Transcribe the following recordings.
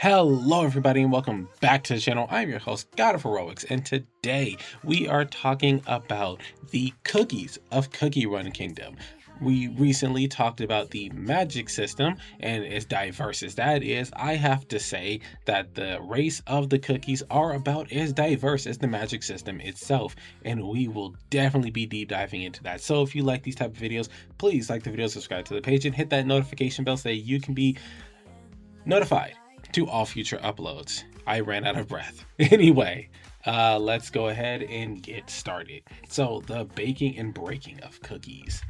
Hello everybody and welcome back to the channel. I'm your host, God of Heroics, and today we are talking about the cookies of Cookie Run Kingdom. We recently talked about the magic system, and as diverse as that is, I have to say that the race of the cookies are about as diverse as the magic system itself, and we will definitely be deep diving into that. So if you like these type of videos, please like the video, subscribe to the page, and hit that notification bell so that you can be notified to all future uploads. I ran out of breath. Anyway, let's go ahead and get started. So the baking and breaking of cookies.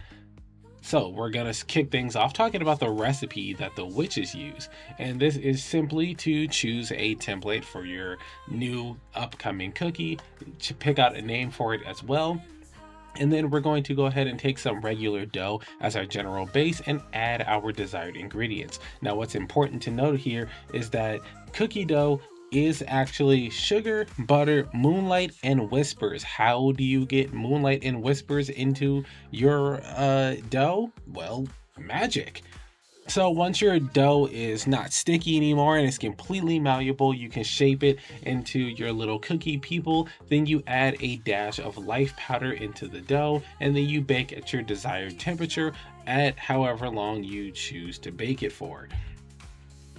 So we're gonna kick things off talking about the recipe that the witches use. And this is simply to choose a template for your new upcoming cookie, to pick out a name for it as well. And then we're going to go ahead and take some regular dough as our general base and add our desired ingredients. Now, what's important to note here is that cookie dough is actually sugar, butter, moonlight, and whispers. How do you get moonlight and whispers into your dough? Well, magic. So once your dough is not sticky anymore and it's completely malleable, you can shape it into your little cookie people. Then you add a dash of life powder into the dough, and then you bake at your desired temperature at however long you choose to bake it for.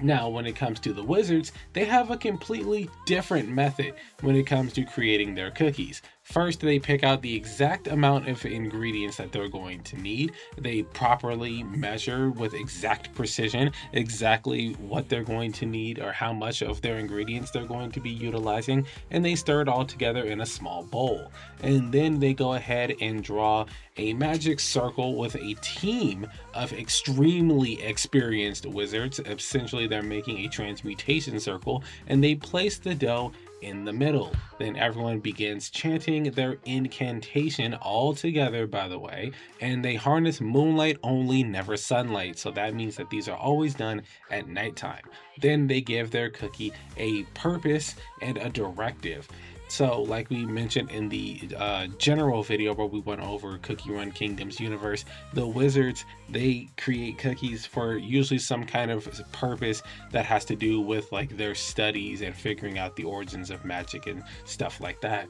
Now, when it comes to the wizards, they have a completely different method when it comes to creating their cookies. First, they pick out the exact amount of ingredients that they're going to need. They properly measure with exact precision exactly what they're going to need or how much of their ingredients they're going to be utilizing, and they stir it all together in a small bowl. And then they go ahead and draw a magic circle with a team of extremely experienced wizards. Essentially, they're making a transmutation circle, and they place the dough in the middle. Then everyone begins chanting their incantation all together, by the way, and they harness moonlight only, never sunlight. So that means that these are always done at nighttime. Then they give their cookie a purpose and a directive. So like we mentioned in the general video where we went over Cookie Run Kingdom's universe, the wizards, they create cookies for usually some kind of purpose that has to do with like their studies and figuring out the origins of magic and stuff like that.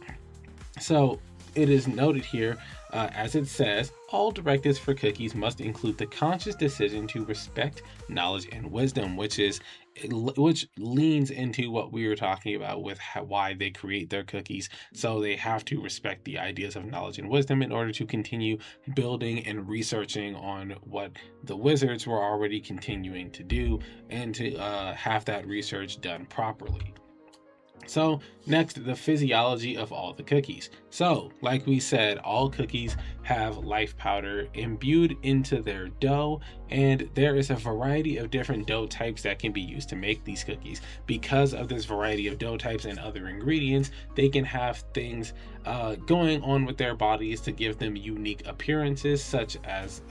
So it is noted here, as it says, all directives for cookies must include the conscious decision to respect knowledge and wisdom, which leans into what we were talking about with why they create their cookies. So they have to respect the ideas of knowledge and wisdom in order to continue building and researching on what the wizards were already continuing to do, and to have that research done properly. So next, the physiology of all the cookies. So like we said, all cookies have life powder imbued into their dough, and there is a variety of different dough types that can be used to make these cookies. Because of this variety of dough types and other ingredients, they can have things going on with their bodies to give them unique appearances, such as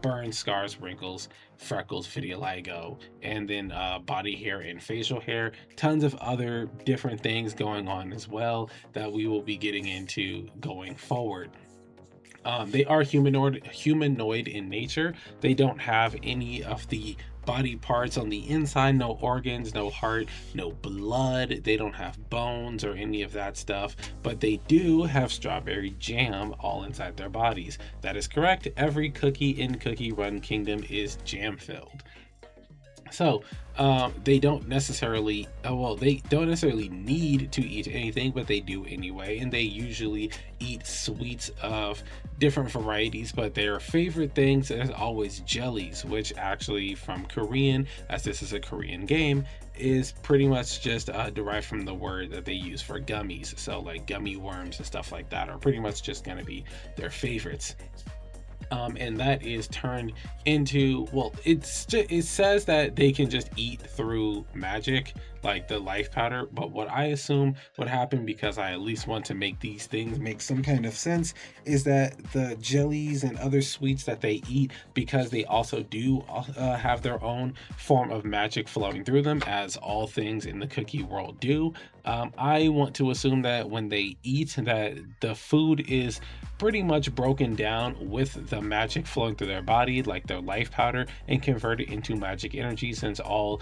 burns, scars, wrinkles, freckles, vitiligo, and then body hair and facial hair. Tons of other different things going on as well that we will be getting into going forward. They are humanoid in nature. They don't have any of the body parts on the inside, no organs, no heart, no blood. They don't have bones or any of that stuff, but they do have strawberry jam all inside their bodies. That is correct. Every cookie in Cookie Run Kingdom is jam filled. So they don't necessarily need to eat anything, but they do anyway, and they usually eat sweets of different varieties, but their favorite things is always jellies, which actually from Korean, as this is a Korean game, is pretty much just derived from the word that they use for gummies. So like gummy worms and stuff like that are pretty much just going to be their favorites. And that is turned into, well, it says that they can just eat through magic, like the life powder, but what I assume would happen, because I at least want to make these things make some kind of sense, is that the jellies and other sweets that they eat, because they also do have their own form of magic flowing through them, as all things in the cookie world do, I want to assume that when they eat, that the food is pretty much broken down with the magic flowing through their body, like their life powder, and converted into magic energy, since all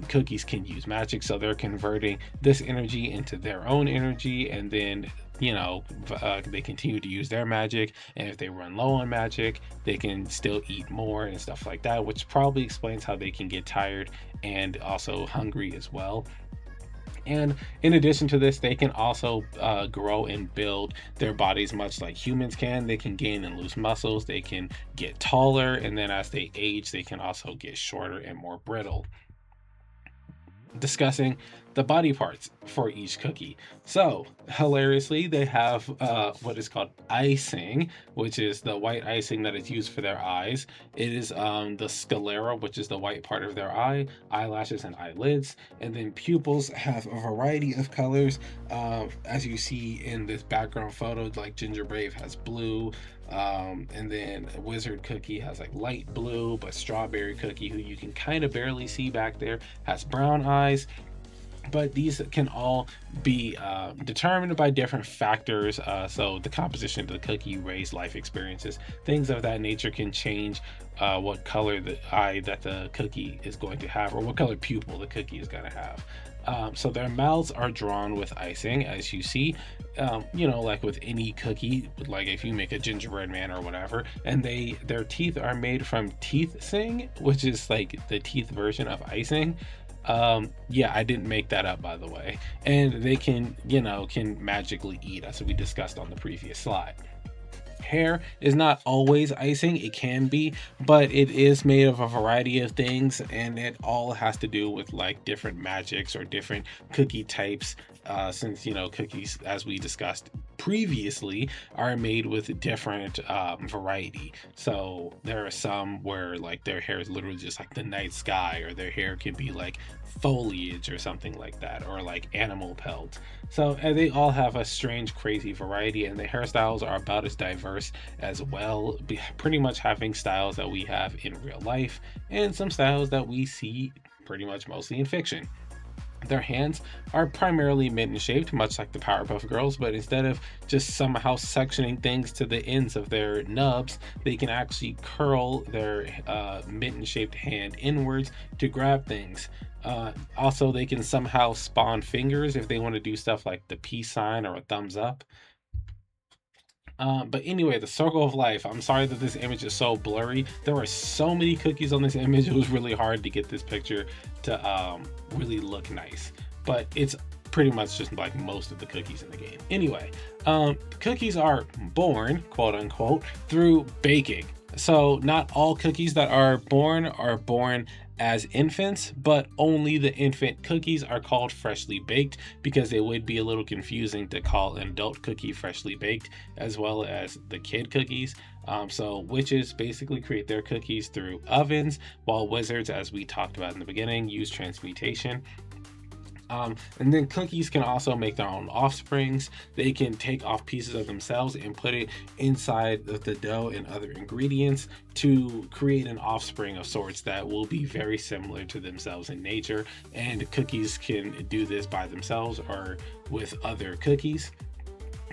cookies can use magic. So they're converting this energy into their own energy, and then they continue to use their magic, and if they run low on magic, they can still eat more and stuff like that, which probably explains how they can get tired and also hungry as well. And in addition to this, they can also grow and build their bodies much like humans can. They can gain and lose muscles, they can get taller, and then as they age, they can also get shorter and more brittle. Discussing the body parts for each cookie. So hilariously, they have what is called icing, which is the white icing that is used for their eyes. It is the sclera, which is the white part of their eye, eyelashes and eyelids, and then pupils have a variety of colors. As you see in this background photo, like Ginger Brave has blue, and then Wizard Cookie has like light blue, but Strawberry Cookie, who you can kind of barely see back there, has brown eyes. But these can all be determined by different factors. So the composition of the cookie, race, life experiences, things of that nature can change what color the eye that the cookie is going to have, or what color pupil the cookie is going to have. So their mouths are drawn with icing, as you see, like with any cookie, like if you make a gingerbread man or whatever, and their teeth are made from teeth sing, which is like the teeth version of icing. Yeah, I didn't make that up, by the way. And they can magically eat, as we discussed on the previous slide. Hair is not always icing, it can be, but it is made of a variety of things, and it all has to do with like different magics or different cookie types, since cookies, as we discussed previously, are made with different variety. So there are some where like their hair is literally just like the night sky, or their hair can be like foliage or something like that, or like animal pelt. So they all have a strange, crazy variety, and the hairstyles are about as diverse as well, pretty much having styles that we have in real life and some styles that we see pretty much mostly in fiction. Their hands are primarily mitten shaped, much like the Powerpuff Girls, but instead of just somehow sectioning things to the ends of their nubs, they can actually curl their mitten shaped hand inwards to grab things. Also, they can somehow spawn fingers if they want to do stuff like the peace sign or a thumbs up. But anyway, the circle of life. I'm sorry that this image is so blurry. There are so many cookies on this image. It was really hard to get this picture to really look nice. But it's pretty much just like most of the cookies in the game. Anyway, cookies are born, quote unquote, through baking. So not all cookies that are born as infants, but only the infant cookies are called freshly baked, because it would be a little confusing to call an adult cookie freshly baked as well as the kid cookies. So witches basically create their cookies through ovens, while wizards, as we talked about in the beginning, use transmutation. And then cookies can also make their own offsprings. They can take off pieces of themselves and put it inside of the dough and other ingredients to create an offspring of sorts that will be very similar to themselves in nature. And cookies can do this by themselves or with other cookies.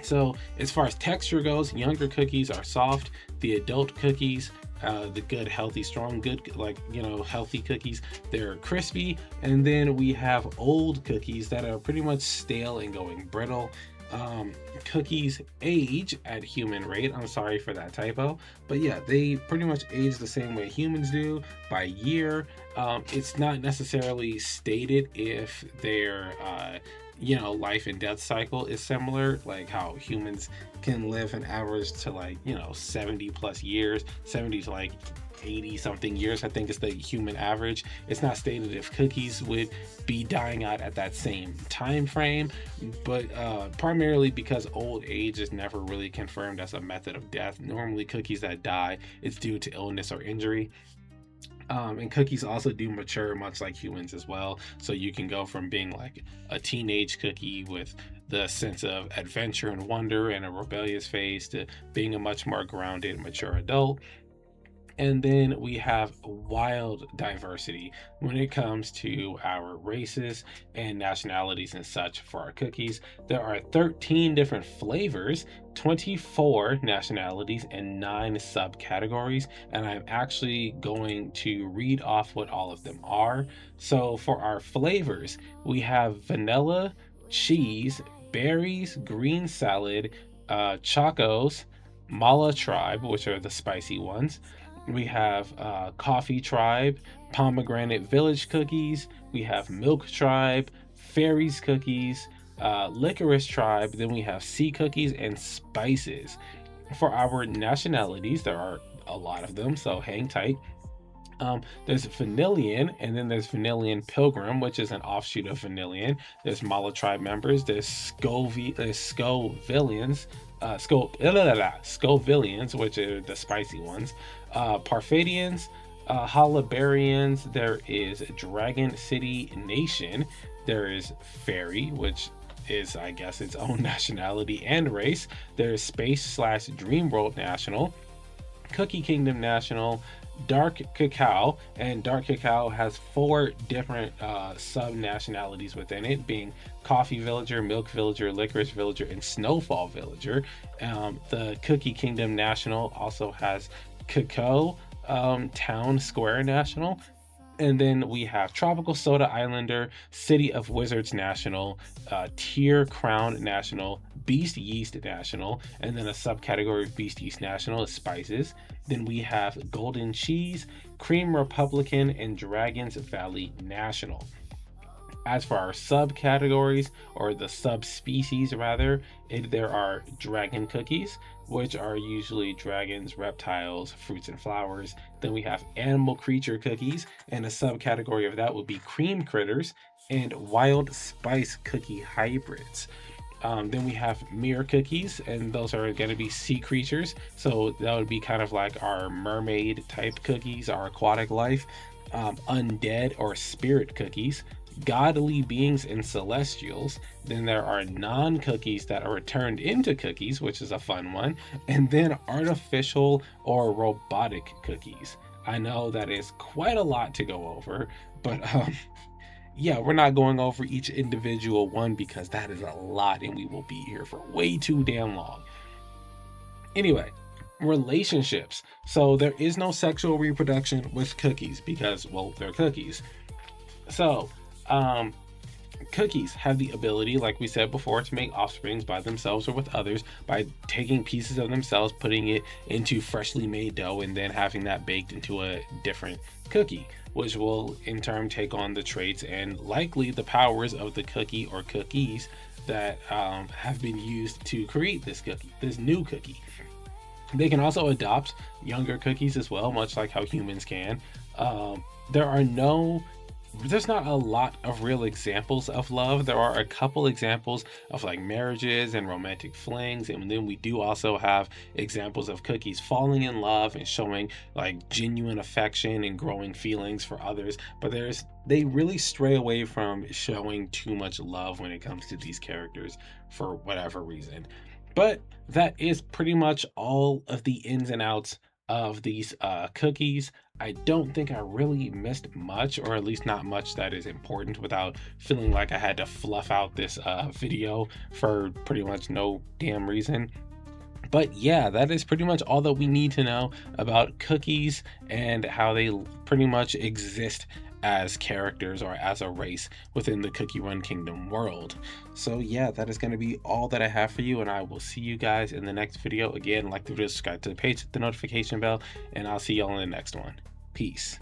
So as far as texture goes, younger cookies are soft. The adult cookies, the good, healthy, strong, good, healthy cookies, they're crispy. And then we have old cookies that are pretty much stale and going brittle. Cookies age at human rate. I'm sorry for that typo, but yeah, they pretty much age the same way humans do, by year. It's not necessarily stated if their life and death cycle is similar, like how humans can live an average to 70 plus years, 70 to 80 something years, I think is the human average. It's not stated if cookies would be dying out at that same time frame, but primarily because old age is never really confirmed as a method of death. Normally cookies that die, it's due to illness or injury. And cookies also do mature much like humans as well. So you can go from being like a teenage cookie with the sense of adventure and wonder and a rebellious phase to being a much more grounded, mature adult. And then we have wild diversity when it comes to our races and nationalities and such for our cookies. There are 13 different flavors, 24 nationalities, and 9 subcategories. And I'm actually going to read off what all of them are. So for our flavors, we have vanilla, cheese, berries, green salad, chocos, mala tribe, which are the spicy ones. We have Coffee Tribe, Pomegranate Village Cookies. We have Milk Tribe, Fairies Cookies, Licorice Tribe. Then we have Sea Cookies and Spices. For our nationalities, there are a lot of them, so hang tight. There's Vanillian, and then there's Vanillian Pilgrim, which is an offshoot of Vanillian. There's Mala Tribe members. There's Scovillians, Scovillians, which are the spicy ones. Parfadians, Halibarians. There is Dragon City Nation. There is Fairy, which is, I guess, its own nationality and race. There's Space/Dream World National, Cookie Kingdom National, Dark Cacao, and Dark Cacao has 4 different sub-nationalities within it, being Coffee Villager, Milk Villager, Licorice Villager, and Snowfall Villager. The Cookie Kingdom National also has Cacao Town Square National. And then we have Tropical Soda Islander, City of Wizards National, Tier Crown National, Beast Yeast National, and then a subcategory of Beast Yeast National is spices. Then we have Golden Cheese, Cream Republican, and Dragons Valley National. As for our subcategories, or the subspecies rather, there are dragon cookies, which are usually dragons, reptiles, fruits, and flowers. Then we have animal creature cookies, and a subcategory of that would be cream critters and wild spice cookie hybrids. Then we have mirror cookies, and those are going to be sea creatures. So that would be kind of like our mermaid type cookies, our aquatic life. Undead or spirit cookies, godly beings and celestials. Then there are non-cookies that are turned into cookies, which is a fun one. And then artificial or robotic cookies. I know that is quite a lot to go over, but yeah, we're not going over each individual one because that is a lot and we will be here for way too damn long. Anyway, relationships. So there is no sexual reproduction with cookies because, well, they're cookies. So cookies have the ability, like we said before, to make offsprings by themselves or with others by taking pieces of themselves, putting it into freshly made dough, and then having that baked into a different cookie, which will in turn take on the traits and likely the powers of the cookie or cookies that have been used to create this cookie, this new cookie. They can also adopt younger cookies as well, much like how humans can. There's not a lot of real examples of love. There are a couple examples of like marriages and romantic flings, and then we do also have examples of cookies falling in love and showing like genuine affection and growing feelings for others. But they really stray away from showing too much love when it comes to these characters for whatever reason. But that is pretty much all of the ins and outs of these cookies. I don't think I really missed much, or at least not much that is important, without feeling like I had to fluff out this video for pretty much no damn reason. But yeah, that is pretty much all that we need to know about cookies and how they pretty much exist as characters or as a race within the Cookie Run Kingdom world. So yeah, that is going to be all that I have for you, and I will see you guys in the next video. Again, like the video, subscribe to the page, hit the notification bell, and I'll see y'all in the next one. Peace.